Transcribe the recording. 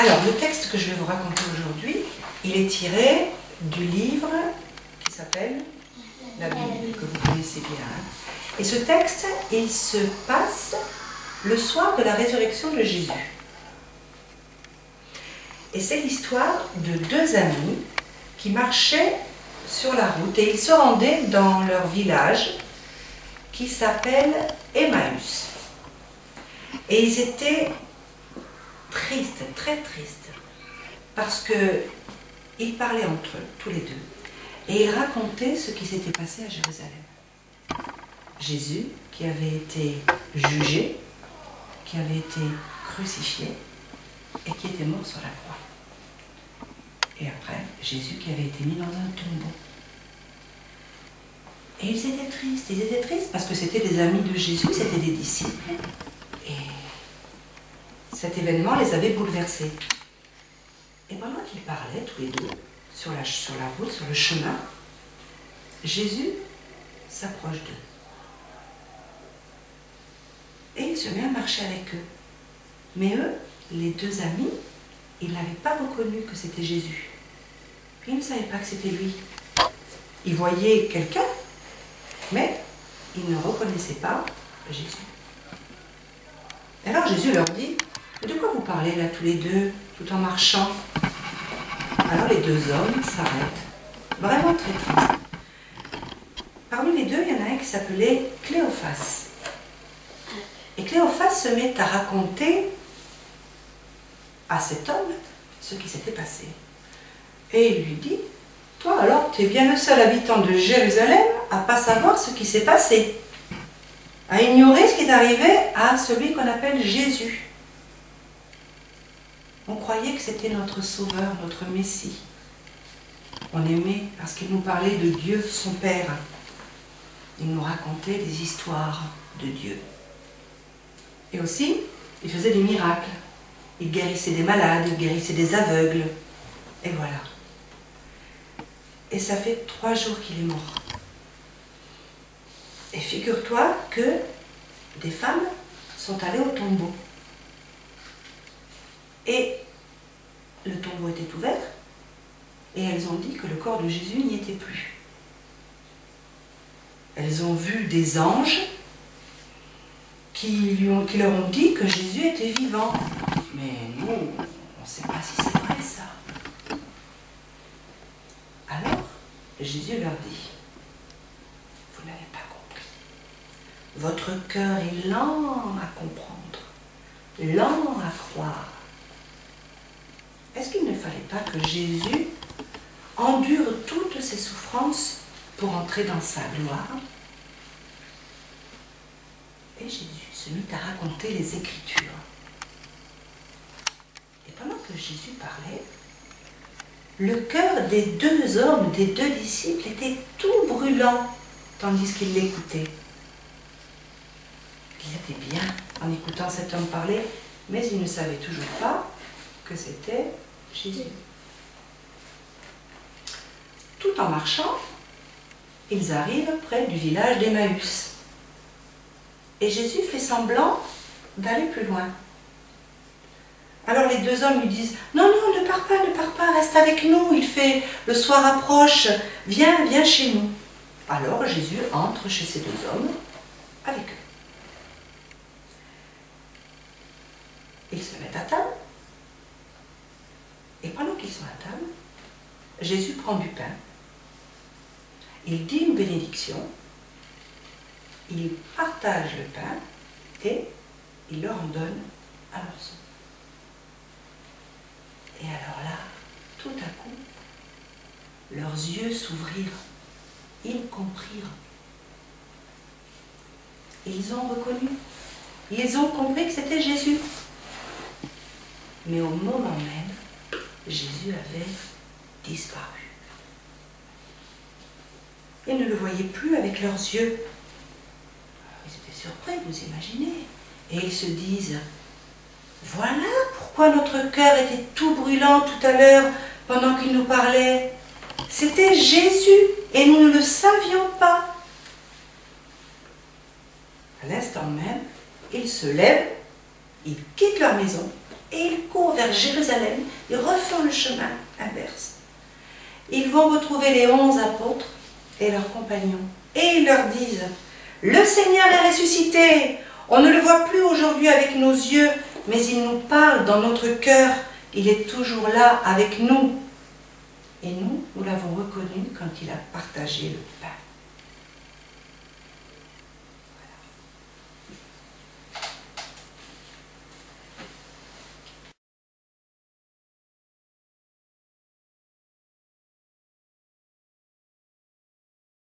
Alors, le texte que je vais vous raconter aujourd'hui, il est tiré du livre qui s'appelle la Bible, que vous connaissez bien. Et ce texte, il se passe le soir de la résurrection de Jésus. Et c'est l'histoire de deux amis qui marchaient sur la route et ils se rendaient dans leur village qui s'appelle Emmaüs. Et ils étaient tristes, très tristes, parce qu'ils parlaient entre eux, tous les deux, et ils racontaient ce qui s'était passé à Jérusalem. Jésus qui avait été jugé, qui avait été crucifié et qui était mort sur la croix. Et après, Jésus qui avait été mis dans un tombeau. Et ils étaient tristes parce que c'était des amis de Jésus, c'était des disciples. Et cet événement les avait bouleversés. Et pendant qu'ils parlaient tous les deux, sur la route, sur le chemin, Jésus s'approche d'eux. Et il se met à marcher avec eux. Mais eux, les deux amis, ils n'avaient pas reconnu que c'était Jésus. Ils ne savaient pas que c'était lui. Ils voyaient quelqu'un, mais ils ne reconnaissaient pas Jésus. Alors Jésus leur dit, « De quoi vous parlez là tous les deux, tout en marchant ?» Alors les deux hommes s'arrêtent, vraiment très tristes. Parmi les deux, il y en a un qui s'appelait Cléophas. Et Cléophas se met à raconter à cet homme ce qui s'était passé. Et il lui dit, « Toi alors, tu es bien le seul habitant de Jérusalem à ne pas savoir ce qui s'est passé, à ignorer ce qui est arrivé à celui qu'on appelle Jésus. On croyait que c'était notre Sauveur, notre Messie. On aimait parce qu'il nous parlait de Dieu, son Père. Il nous racontait des histoires de Dieu. Et aussi, il faisait des miracles. Il guérissait des malades, il guérissait des aveugles. Et voilà. Et ça fait 3 jours qu'il est mort. Et figure-toi que des femmes sont allées au tombeau. Et le tombeau était ouvert et elles ont dit que le corps de Jésus n'y était plus. Elles ont vu des anges qui leur ont dit que Jésus était vivant. Mais nous, on ne sait pas si c'est vrai ça. Alors, Jésus leur dit, vous n'avez pas compris. Votre cœur est lent à comprendre, lent à croire. Est-ce qu'il ne fallait pas que Jésus endure toutes ses souffrances pour entrer dans sa gloire? Et Jésus se mit à raconter les Écritures. Et pendant que Jésus parlait, le cœur des deux hommes, des deux disciples, était tout brûlant, tandis qu'ils l'écoutaient. Ils étaient bien en écoutant cet homme parler, mais ils ne savaient toujours pas que c'était Jésus. Tout en marchant, ils arrivent près du village d'Emmaüs. Et Jésus fait semblant d'aller plus loin. Alors les deux hommes lui disent, « Non, non, ne pars pas, reste avec nous, le soir approche, viens chez nous. » Alors Jésus entre chez ces deux hommes avec eux. Ils se mettent à table. Et pendant qu'ils sont à table, Jésus prend du pain. Il dit une bénédiction. Il partage le pain et il leur en donne un morceau. Et alors là, tout à coup, leurs yeux s'ouvrirent, ils comprirent. Ils ont reconnu, ils ont compris que c'était Jésus. Mais au moment même, Jésus avait disparu. Ils ne le voyaient plus avec leurs yeux. Ils étaient surpris, vous imaginez. Et ils se disent, voilà pourquoi notre cœur était tout brûlant tout à l'heure pendant qu'il nous parlait. C'était Jésus et nous ne le savions pas. À l'instant même, ils se lèvent, ils quittent leur maison et ils courent vers Jérusalem, ils refont le chemin inverse. Ils vont retrouver les 11 apôtres et leurs compagnons, et ils leur disent « Le Seigneur est ressuscité, on ne le voit plus aujourd'hui avec nos yeux, mais il nous parle dans notre cœur, il est toujours là avec nous. » Et nous, nous l'avons reconnu quand il a partagé le pain.